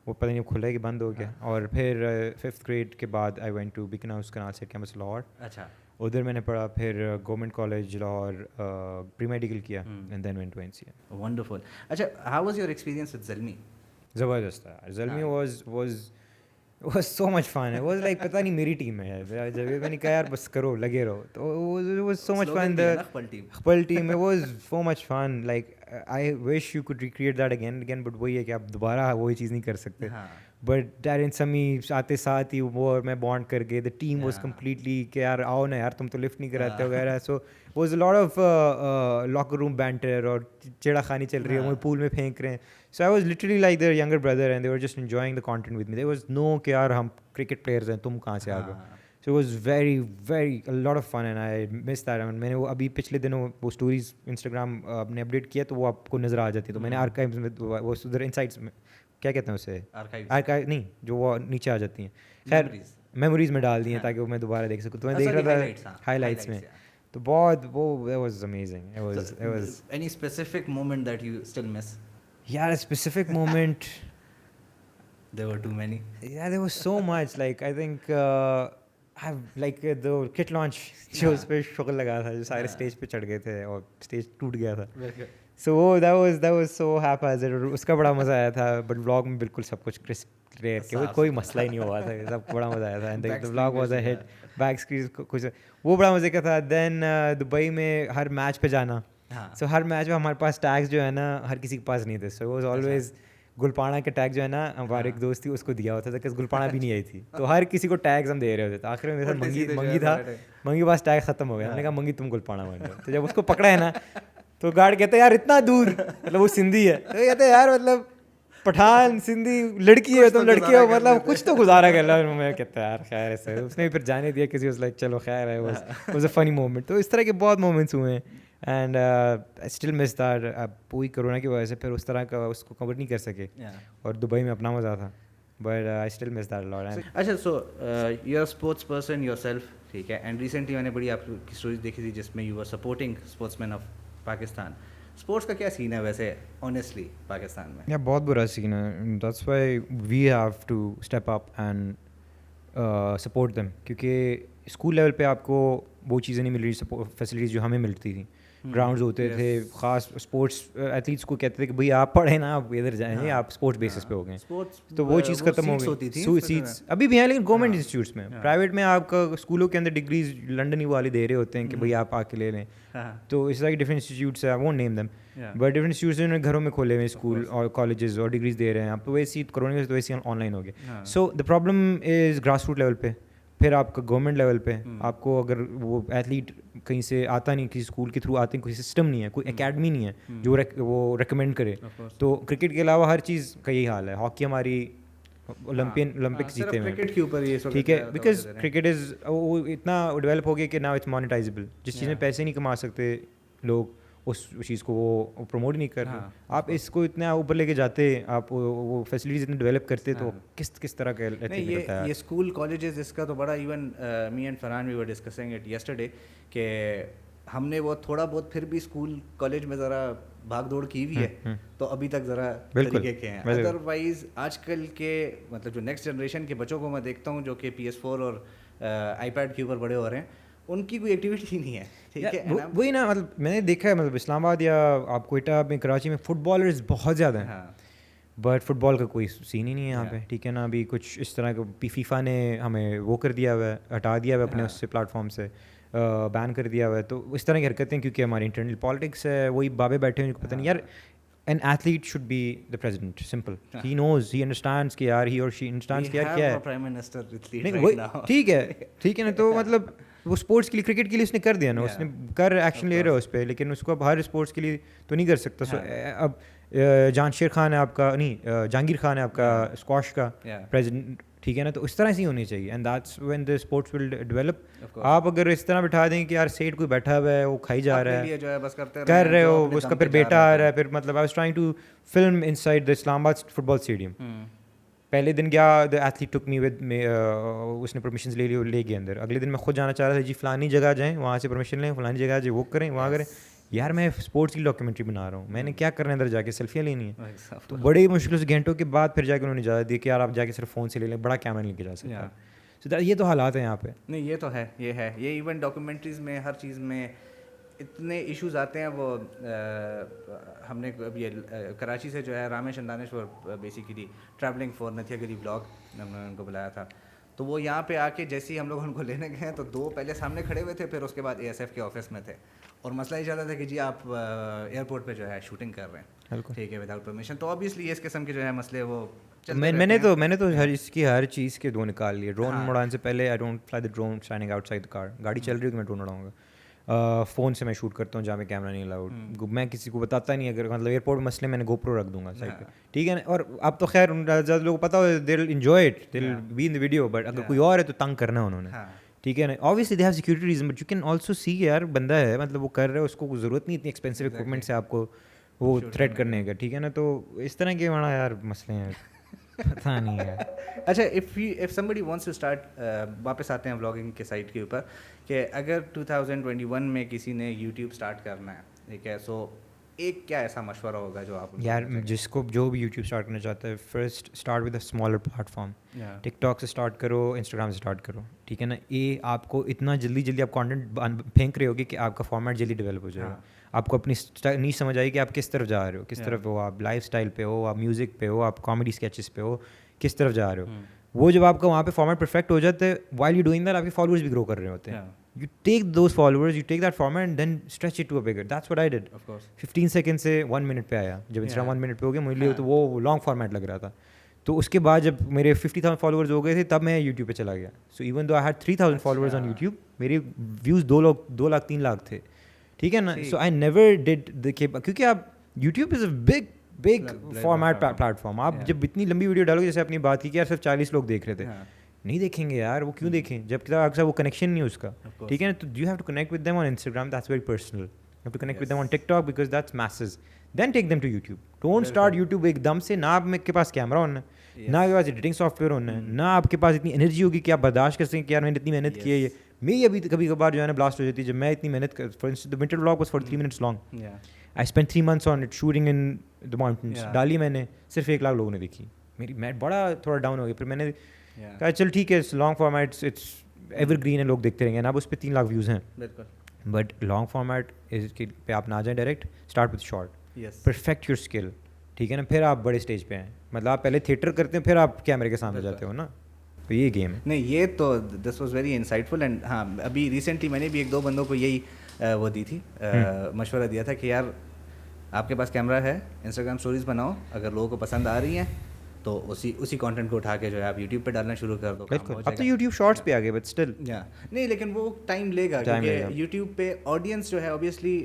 وہ پتہ نہیں کھلا ہے کہ بند ہو گیا. اور پھر 5th grade کے بعد I went to Beaconhouse canal side campus Lahore. اچھا. ادھر میں نے پڑھا, پھر government college Lahore pre medical کیا, and then went to NCA. Wonderful. اچھا, how was your experience with Zalmi? زبردست تھا. Zalmi was so much fun. It was like پتہ نہیں میری ٹیم ہے, جب میں نے کہا یار بس کرو لگے رہو, تو it was so much fun. The خپل team, it was so much fun. Like I wish you could recreate that again, but وہی ہے کہ آپ دوبارہ وہی چیز نہیں کر سکتے. بٹ ڈیرن سمی آتے ساتھ ہی وہ اور میں بانڈ کر گئے. دا ٹیم واز کمپلیٹلی کہ یار آؤ نا یار تم تو لفٹ نہیں کراتے وغیرہ. سو was a lot of locker room banter اور چیڑا خانی چل رہی ہے, وہ پول میں پھینک رہے ہیں. So I was literally like their younger brother and they were just enjoying the content with me. There was no کہ یار ہم کرکٹ پلیئرز ہیں تم کہاں سے آ گئے. So was very very lot of fun and I miss that. میں نے وہ ابھی پچھلے دنوں وہ اسٹوریز انسٹاگرام نے اپڈیٹ کیا تو وہ آپ کو نظر آ جاتی ہے. تو میں نے آرکائیوز میں وہ ادھر انسائٹس میں کیا کہتے ہیں اسے, آرکائیو نہیں جو وہ نیچے آ جاتی ہیں, خیر میموریز میں ڈال دی ہیں تاکہ وہ میں دوبارہ دیکھ سکوں. تو میں دیکھ رہا تھا ہائی لائٹس میں, تو بہت وہ was amazing. Any specific moment that you still miss? Yeah, a specific moment. There were too many. Yeah, there was so much. Like I think I've like the kit launch جو اس پہ شغل لگا تھا, جو سارے اسٹیج پہ چڑھ گئے تھے اور اسٹیج ٹوٹ گیا تھا. So that was so haphazard. اس کا بڑا مزہ آیا تھا. بٹ ولاگ میں بالکل سب کچھ کرسپ کلیئر کہ کوئی مسئلہ ہی نہیں ہوا تھا. سب بڑا مزہ آیا تھا. And the vlog was a hit. Back screen کچھ وہ بڑا مزے کا تھا. دین دبئی میں ہر میچ پہ جانا. سو ہر میچ میں ہمارے پاس ٹیگس جو ہے نا ہر کسی کے پاس نہیں تھے. سو واز آلویز گلپانا کے ٹیگ جو ہے نا ہمارے ایک دوست تھی اس کو دیا ہوتا تھا کہ گلپانا بھی نہیں آئی تھی. تو ہر کسی کو ٹیگز ہم دے رہے ہوتے تھے. آخر میں میرے ساتھ منگی تھا, منگی پاس ٹیگ ختم ہو گیا. ہم نے کہا منگی تم گلپانا بن جاؤ. تو جب اس کو پکڑا ہے نا تو گارڈ کہتے ہیں یار اتنا دور, مطلب وہ سندھی ہے, تو کہتے ہیں یار مطلب پٹھان سندھی لڑکی ہے تم لڑکی ہو, مطلب کچھ تو گزارا کر لو. میں کہتا ہے یار خیر ایسے. اس نے پھر جانے دیا کسی اس لائک چلو خیر ہے. واز اے فنی مومنٹ. تو اس طرح کے بہت مومنٹس ہوئے ہیں. And I still miss that. پوری کرونا کی وجہ سے پھر اس طرح کا اس کو کور نہیں کر سکے, اور دبئی میں اپنا مزہ تھا. But I still miss that lot. اچھا, so you are sports person yourself, ٹھیک ہے, اینڈ ریسنٹلی میں نے بڑی آپ کی اسٹوریز دیکھی تھی جس میں you are supporting sportsmen of Pakistan. Sports کا کیا سین ہے ویسے آنیسٹلی پاکستان میں؟ بہت برا سین ہے. That's why we have to step up and support them. کیونکہ اسکول لیول پہ آپ کو وہ چیزیں نہیں مل رہی, فیسلٹیز جو ہمیں ملتی تھیں. گراؤنڈز ہوتے تھے خاص اسپورٹس ایتھلیٹس کو کہتے تھے کہ بھائی آپ پڑھیں نا, آپ ادھر جائیں, آپ اسپورٹس بیسس پہ ہو گئے. تو وہ چیز ختم ہو گئی. سیٹس ابھی بھی ہیں لیکن گورنمنٹ انسٹیٹیوٹس میں. پرائیویٹ میں آپ کا اسکولوں کے اندر ڈگریز لنڈن ہی والے دے رہے ہوتے ہیں کہ بھائی آپ آ کے لے لیں. تو اس طرح کے ڈفرینٹ انسٹیٹیوٹس ہیں, I won't name them, but different institutes نے گھروں میں کھولے ہوئے اسکول اور کالجز اور ڈگریز دے رہے ہیں. اب تو ویسے کرونا کی وجہ سے ویسے آن لائن ہو گئے. So the problem is grass root level پہ. پھر آپ کا گورنمنٹ لیول پہ آپ کو اگر وہ ایتھلیٹ کہیں سے آتا نہیں, کسی اسکول کے تھرو آتے ہیں, کوئی سسٹم نہیں ہے, کوئی اکیڈمی نہیں ہے جو وہ ریکمینڈ کرے. تو کرکٹ کے علاوہ ہر چیز کا یہی حال ہے. ہاکی ہماری اولمپکس جیتے ہوئے, ٹھیک ہے, بیکاز کرکٹ از وہ اتنا ڈیولپ ہو گیا کہ ناؤ اٹس مانیٹائزیبل. جس چیز میں پیسے نہیں کما سکتے لوگ اس چیز کو وہ پروموٹ نہیں کرتے. آپ اس کو اتنا اوپر لے کے جاتے, آپ وہ فیسلٹیز اتنے ڈیولپ کرتے, تو کس طرح کا یہ اسکول کالجز اس کا تو بڑا. Even me and Farhan we were discussing it yesterday کہ ہم نے وہ تھوڑا بہت پھر بھی اسکول کالج میں ذرا بھاگ دوڑ کی ہوئی ہے, تو ابھی تک ذرا طریقے کے ہیں. ادروائز آج کل کے مطلب جو نیکسٹ جنریشن کے بچوں کو میں دیکھتا ہوں جو کہ PS4 اور آئی پیڈ کے اوپر بڑے ہو رہے ہیں, ان کی کوئی ایکٹیویٹی ہی نہیں ہے. ٹھیک ہے, وہی نا, مطلب میں نے دیکھا ہے مطلب اسلام آباد یا آپ کوئٹہ میں کراچی میں فٹ بالرز بہت زیادہ ہیں, بٹ فٹ بال کا کوئی سین ہی نہیں ہے یہاں پہ. ٹھیک ہے نا, ابھی کچھ اس طرح کا فیفا نے ہمیں وہ کر دیا ہوا ہے, ہٹا دیا ہوا ہے اپنے اس سے پلیٹ فارم سے, بین کر دیا ہوا ہے. تو اس طرح کی حرکتیں کیونکہ ہماری انٹرنل پالیٹکس ہے, وہی بابے بیٹھے ہیں, پتہ نہیں یار. An athlete should be the president. Simple. He knows, he understands کہ یار he or she understands کہ یار کیا ہے. Prime Minister right now. ٹھیک ہے نا. تو مطلب وہ اسپورٹس کے لیے, کرکٹ کے لیے اس نے کر دیا نا, اس نے کر ایکشن لے رہا ہے اس پہ, لیکن اس کو اب ہر اسپورٹس کے لیے تو نہیں کر سکتا. سو اب جہانگیر خان ہے آپ کا, نہیں جہانگیر خان ہے آپ کا اسکواش کا پریزیڈنٹ, ٹھیک ہے نا. تو اس طرح سے ہی ہونی چاہیے, and that's when the sports will develop. آپ اگر اس طرح بٹھا دیں کہ یار سیٹ کوئی بیٹھا ہوا ہے, وہ کھائی جا رہا ہے, کر رہے ہو, اس کا پھر بیٹا آ رہا ہے, پھر مطلب I was trying to film inside the Islamabad fit ball stadium. پہلے دن گیا, دا ایتھلیٹ ٹک می ود, اس نے پرمیشنز لے گئے اندر. اگلے دن میں خود جانا چاہ رہا تھا, جی فلانی جگہ جائیں, وہاں سے پرمیشن لیں, فلانی جگہ جی وہ کریں, وہاں کریں. یار میں اسپورٹس کی ڈاکیومنٹری بنا رہا ہوں, میں نے کیا کرنا ہے ادھر جا کے, سیلفیاں لینی ہے. تو بڑی مشکل سے گھنٹوں کے بعد پھر جا کے انہوں نے اجازت دی کہ یار آپ جا کے صرف فون سے لے لیں, بڑا کیمرہ لے کے جا سکتے ہیں. تو یہ تو حالات ہیں یہاں پہ. نہیں یہ تو ہے, یہ ایون ڈاکیومنٹریز میں ہر چیز میں اتنے ایشوز آتے ہیں. وہ ہم نے اب یہ کراچی سے جو ہے رامیش اینڈ دانشور بیسیکلی ٹریولنگ فور نتھیا گری بلاگ ہم نے ان کو بلایا تھا. تو وہ یہاں پہ آ کے جیسے ہی ہم لوگ ان کو لینے گئے تو 2 پہلے سامنے کھڑے ہوئے تھے, پھر اس کے بعد ASF کے آفس میں تھے. اور مسئلہ یہ چل رہا تھا کہ جی آپ ایئرپورٹ پہ جو ہے شوٹنگ کر رہے ہیں, ٹھیک ہے, وداؤٹ پرمیشن. تو آبویسلی اس قسم کے جو ہے مسئلے وہ میں نے تو ہر چیز کے دو نکال لیے. ڈرون اڑانے سے پہلے I don't fly the drone standing outside the car. گاڑی چل رہی ہے کہ میں ڈرون اڑاؤں گا. فون سے میں شوٹ کرتا ہوں جہاں میں کیمرہ نہیں الاؤڈ. میں کسی کو بتاتا نہیں, اگر مطلب ایئرپورٹ مسئلے میں نے گو پرو رکھ دوں گا سائڈ پہ, ٹھیک ہے نا. اور اب تو خیر زیادہ لوگوں کو پتا ہو, they will enjoy it, they will be in the video. But اگر کوئی اور ہے تو تنگ کرنا ہے انہوں نے, ٹھیک ہے نا. Obviously they have security reason, but you can also see یار بندہ ہے, مطلب وہ کر رہا ہے, اس کو ضرورت نہیں اتنی ایکسپینسو اکوپمنٹ سے آپ کو وہ تھریٹ کرنے کا, ٹھیک ہے نا. تو اس طرح کے ہمارا یار مسئلے ہیں, پتہ نہیں ہے. اچھا, if somebody wants to start, واپس آتے ہیں ولاگنگ کے سائٹ کے اوپر, کہ اگر 2021 میں کسی نے یوٹیوب اسٹارٹ کرنا ہے, ٹھیک ہے, سو ایک کیا ایسا مشورہ ہوگا جو آپ یار جس کو جو بھی یوٹیوب اسٹارٹ کرنا چاہتا ہے, first start with a smaller platform. TikTok سے اسٹارٹ کرو, انسٹاگرام سے اسٹارٹ کرو, ٹھیک ہے نا. یہ آپ کو اتنا جلدی آپ کانٹینٹ پھینک رہے ہوگے کہ آپ کا فارمیٹ جلدی ڈیولپ ہو جائے گا. آپ کو اپنی نیچ سمجھ آئے کہ آپ کس طرف جا رہے ہو, کس طرف ہو, آپ لائف اسٹائل پہ ہو, آپ میوزک پہ ہو, آپ کامیڈی اسکیچز پہ ہو, کس طرف جا رہے ہو. وہ جب آپ کا وہاں پہ فارمیٹ پرفیکٹ ہو جاتا ہے, وائل یو ڈوئنگ دیٹ آپ کے فالوورز بھی گرو کر رہے ہوتے ہیں. You take those followers, you take that format and then stretch it to a bigger. That's what I did. Of course. 15 seconds سے 1 minute پہ آیا. جب Instagram 1 minute پہ ہو گیا, مجھے لیے تو وہ لانگ فارمیٹ لگ رہا تھا. تو اس کے بعد جب میرے 50,000 فالوورز ہو گئے تھے, تب میں یوٹیوب پہ چلا گیا. So even though I had 3,000 followers on YouTube, میرے ویوز 2 لاکھ 3 لاکھ تھے, ٹھیک ہے نا. سو آئی نیور ڈڈ کیونکہ آپ YouTube is a big format plate form. آپ جب اتنی لمبی ویڈیو ڈالو, جیسے اپنی بات کی کہ یار صرف 40 لوگ دیکھ رہے تھے, نہیں دیکھیں گے یار, وہ کیوں دیکھیں جب کہ اکثر وہ کنیکشن نہیں ہے اس کا, ٹھیک ہے نا. تو you have to connect with them on Instagram, that's very personal. You have to connect with them on TikTok because that's masses, then take them to YouTube. Don't start YouTube ایک دم سے. نہ آپ کے پاس camera ہونا ہے, نہ آپ کے پاس ایڈیٹنگ سافٹ ویئر ہونا ہے, نہ آپ کے پاس اتنی انرجی ہوگی کہ آپ برداشت کر سکیں کہ یار میں نے اتنی محنت کی ہے. یہ میری ابھی کبھی کبھار جو ہے نا بلاسٹ ہو جاتی ہے جب میں اتنی محنت کر. For instance the winter vlog was 43 minutes long. I spent 3 months on it shooting in the mountains. ڈالی میں نے, صرف 1 لاکھ لوگوں نے دیکھی. میری میں بڑا تھوڑا ڈاؤن ہو گیا. پھر میں نے کہا چل ٹھیک ہے, long format it's evergreen ہے, لوگ دیکھتے رہیں گے. اب اس پہ 3 لاکھ ویوز ہیں, بٹ لانگ فارمیٹ پہ آپ نہ جائیں direct. Start with short, perfect your skill, ٹھیک ہے نا. پھر آپ بڑے اسٹیج پہ ہیں, مطلب آپ پہلے تھیٹر کرتے ہیں, پھر آپ کیمرے کے سامنے جاتے ہو نا. تو یہ گیم ہے. نہیں, یہ تو دس واز ویری انسائٹفل. اینڈ ہاں, ابھی ریسنٹلی میں نے بھی 1-2 بندوں کو یہی وہ دی تھی, مشورہ دیا تھا کہ یار آپ کے پاس کیمرہ ہے, انسٹاگرام اسٹوریز بناؤ, اگر لوگوں کو پسند آ رہی ہیں تو اسی کانٹینٹ کو اٹھا کے جو ہے آپ یوٹیوب پہ ڈالنا شروع کر دو. اب تو یوٹیوب شارٹس پہ آ گئے, بٹ اسٹل نہیں, لیکن وہ ٹائم لے گا, کیونکہ یوٹیوب پہ آڈینس جو ہے obviously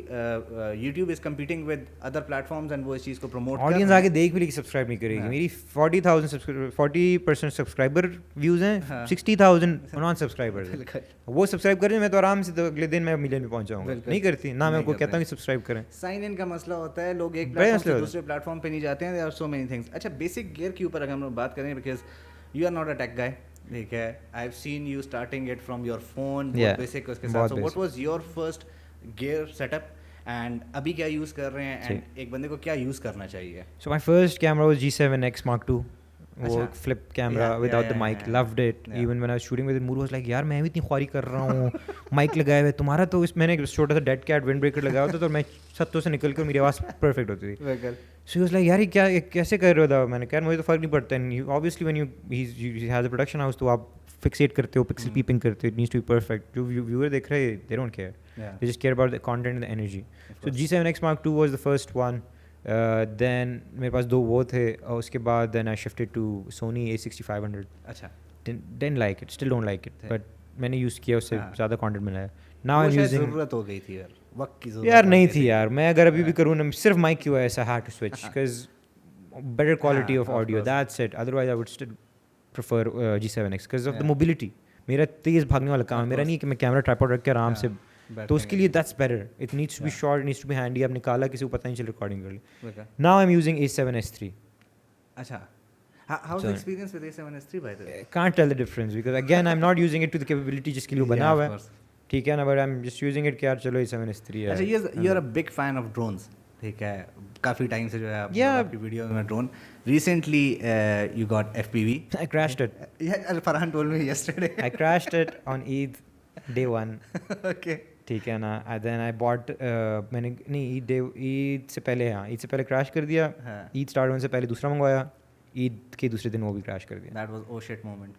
YouTube is competing with other platforms, and وہ اس چیز کو پروموٹ, آڈینس آگے دیکھ بھی لیکن سبسکرائب نہیں کرے گی. میری 40% سبسکرائبر ویوز ہیں, 60,000 نان سبسکرائبر. وہ سبسکرائب کریں, میں تو آرام سے اگلے دن میں ملین میں پہنچ جاؤں گا. نہیں کرتی نہ, میں ان کو کہتا ہوں کہ سبسکرائب کریں. سائن ان کا مسئلہ ہوتا ہے, لوگ ایک پلیٹ فارم سے دوسرے پلیٹ فارم پہ نہیں جاتے ہیں. There are so many things. اچھا, بیسک گیئر کے اوپر اگر ہم لوگ بات کریں, because you are not a tech guy, ٹھیک ہے. I have seen you starting it from your phone, basic اس کے ساتھ. So what was your first gear set up, and ابھی کیا یوز کر رہے ہیں, اینڈ ایک بندے کو کیا یوز کرنا چاہیے؟ So my first camera was G7X Mark II. وہ flip camera without the mic, load it. Even when I was shooting with more was like یار میں بھی اتنی خواری کر رہا ہوں, مائک لگائے ہوئے. تمہارا تو اس میں نے چھوٹا سا ڈیڈ کیٹ ونڈ بریکر لگایا ہوتا, تو میں چھتوں سے نکل کر میری آواز پرفیکٹ ہوتی تھی. سو واز لائک یار یہ کیا, کیسے کر رہے ہو؟ میں نے کہا مجھے تو فرق نہیں پڑتا. Obviously when you has a production house, تو آپ فکسیٹ کرتے ہو, پکسل پیپنگ کرتے ہو, it needs to be perfect. جو ویور دیکھ رہے ہیں, they don't care, they just care about the content and the energy. So G7X Mark II was the first one. Then میرے پاس 2 وہ تھے, اور اس کے بعد then I shifted to Sony A6500. اچھا, ڈidn't like it, still don't like it, but میں نے یوز کیا, اس سے زیادہ کانٹینٹ ملا ہے. Now I'm using, ضرورت ہو گئی تھی یار, وقت کی ضرورت یار نہیں تھی یار. میں اگر ابھی بھی کروں نا, صرف مائک کی وجہ سے I had to switch because better quality of audio, that's it. Otherwise I would still prefer G7X because of the mobility. میرا تیز بھاگنے والا کام ہے, میرا نہیں کہ میں کیمرہ ٹرائپوڈ رکھ کے آرام سے, تو اس کے لیے that's better. It needs to be short, it needs to be handy. آپ نکالا, کسی کو پتہ نہیں چل ریکارڈنگ کر لی. Now I am using A7S3. اچھا, how's the experience with A7S3 by the way? Can't tell the difference because again I'm not using it to the capability جس کے لیے بنا ہوا ہے, ٹھیک ہے نا, but I'm just using it کہ یار چلو A7S3 ہے. اچھا, you are a big fan of drones, ٹھیک ہے. کافی ٹائم سے جو ہے آپ کی ویڈیو میں drone. Recently you got FPV. I crashed it. Yeah, Farhan told me yesterday. I crashed it on Eid day 1. Okay. ٹھیک ہے نا. دین آئی باٹ, میں نے نہیں عید سے پہلے, ہاں عید سے پہلے کریش کر دیا. عید اسٹارٹ ہونے سے پہلے دوسرا منگوایا, عید کے دوسرے دن وہ بھی کریش کر دیا. That was oh shit moment.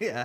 Yeah.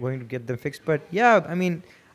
going to get them fixed. But yeah, I mean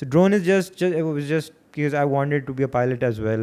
So drone is just it was just because I wanted to be a pilot as well.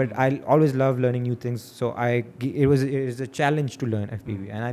but I always love learning new things. So it was a challenge to learn FPV and I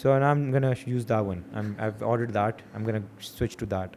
So and I'm gonna use that one. I've ordered that. I'm gonna switch to that.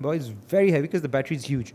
But it's very heavy because the battery is huge.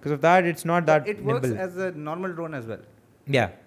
Because of that, it's not that it works nimble. as a normal drone as well. Yeah.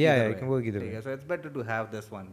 Yeah, it can work either way. So it's better to have this one.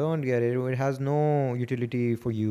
Don't get it. It has no utility for you.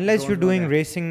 Unless you're doing racing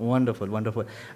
Wonderful.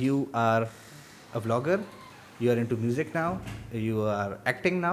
you are a vlogger, you are into music now, you are acting now.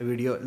video.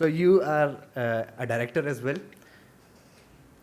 So you are a director as well.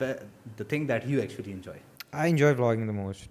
The thing that you actually enjoy. I enjoy vlogging the most.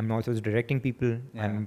I'm also directing people and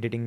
editing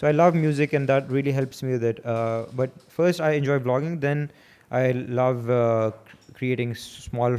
So I love music and that really helps me with it. But first I enjoy vlogging, then I love creating small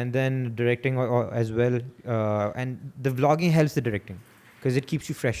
And then directing as well. And the vlogging helps the directing. Because it keeps you fresh.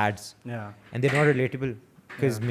ads. Yeah. And they're not relatable. Because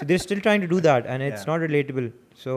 So they're still trying to do that and it's not relatable. So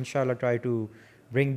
inshallah try to bring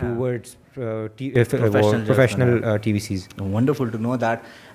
towards professional TVCs. Wonderful to know that.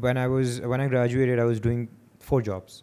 when I graduated I was doing 4 jobs.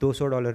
$200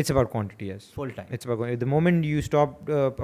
It's about quantity, yes. Full time. It's about quantity. The moment you stop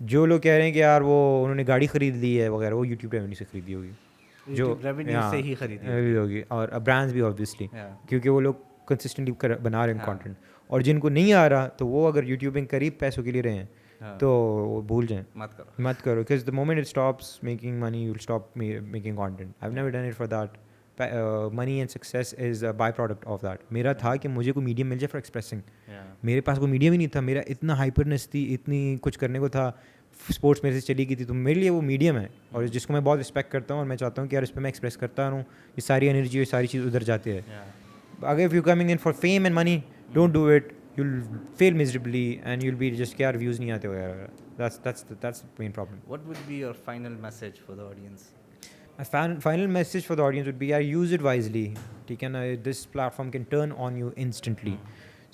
جو لوگ کہہ رہے ہیں کہ یار وہ انہوں نے گاڑی خرید لی ہے وغیرہ, وہ یوٹیوب ریونیو سے خریدی ہوگی, جو ریونیو سے ہی خریدی ہوگی, اور برانڈس بھی آبویسلی, کیونکہ وہ لوگ کنسسٹنٹلی بنا رہے ہیں کانٹینٹ, اور جن کو نہیں آ رہا تو وہ اگر یوٹیوبنگ قریب پیسوں کے لیے رہے ہیں تو وہ بھول جائیں, مت کرو, because the moment it stops making money you will stop making content. I have never done it for that. Money and success is a by product of that. میرا تھا کہ مجھے کوئی میڈیم مل جائے فار ایکسپریسنگ, میرے پاس کوئی medium ہی نہیں تھا, میرا اتنا ہائپرنس تھی, اتنی کچھ کرنے کو تھا, اسپورٹس میرے سے چلی گئی تھی, تو میرے لیے وہ میڈیم ہے, اور جس کو میں بہت رسپیکٹ کرتا ہوں, اور میں چاہتا ہوں کہ یار اس پہ میں ایکسپریس کرتا رہوں, یہ ساری انرجی اور ساری چیز ادھر جاتی ہے. اگر if you're coming in for fame and money, don't do it. You'll fail miserably and you'll be just کہ یار views نہیں آتے وغیرہ. That's the main problem. What would be your final message for the audience? My final message for the audience would be, yeah, use it wisely. ٹھیک ہے نا, this platform can turn on you instantly.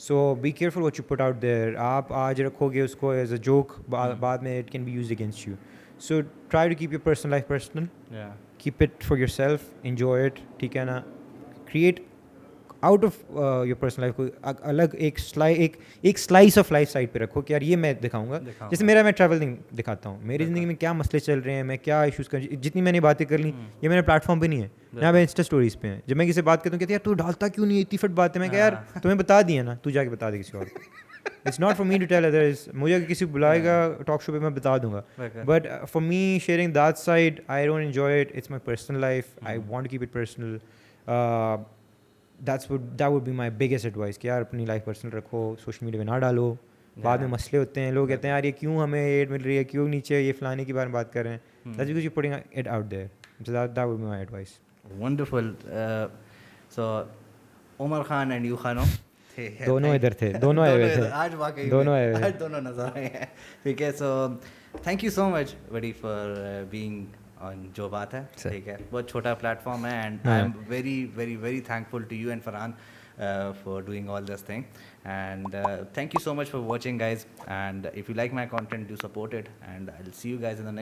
So be careful what you put out there. آپ آج رکھو گے اس کو as a joke, بعد میں it can be used against you. So try to keep your personal life personal. Keep it for yourself. Enjoy it. ٹھیک ہے نا. Create out of your personal life کو الگ ایک سلائس آف لائف سائڈ پہ رکھو کہ یار یہ میں دکھاؤں گا. جیسے میں ٹریولنگ دکھاتا ہوں, میری زندگی میں کیا مسئلے چل رہے ہیں, میں کیا ایشوز کر, جتنی میں نے باتیں کر لیں یہ میرے پلیٹ فارم پہ نہیں ہے, یہاں پہ انسٹا اسٹوریز پہ ہیں. جب میں کسی سے بات کرتا ہوں کہتے ہیں یار تو ڈالتا کیوں نہیں, اتنی فٹ باتیں, میں کہا یار تمہیں بتا دیا نا, تو جا کے بتا دے کسی اور کو. It's not for me to tell others, مجھے اگر کسی بلائے گا ٹاک شو پہ میں بتا دوں گا, but for me sharing that side I don't enjoy it. It's my personal life, I want to keep it personal. that would be my biggest advice کہ یار اپنی لائف پرسنل رکھو, سوشل میڈیا پہ نہ ڈالو. بعد میں مسئلے ہوتے ہیں, لوگ کہتے ہیں یار یہ کیوں ہمیں ایڈ مل رہی ہے, کیوں نیچے یہ فلانے کے بارے میں بات کر رہے ہیں. That's because you're putting it out there. So that would be my advice. Wonderful. So Umar Khan and Ukhano دونوں ادھر تھے, دونوں آئے ہوئے تھے, آج واقعی دونوں آئے ہوئے, آج دونوں نظر آئے ہیں. ٹھیک ہے, سو تھینک یو سو مچ بڑی فار بینگ آن جو بات ہے. ٹھیک ہے, بہت چھوٹا پلیٹ فارم ہے, and I am very very very thankful to you and Farhan for doing all this thing, and thank you so much for watching guys, and if you like my content do support it, and I'll see you guys in the next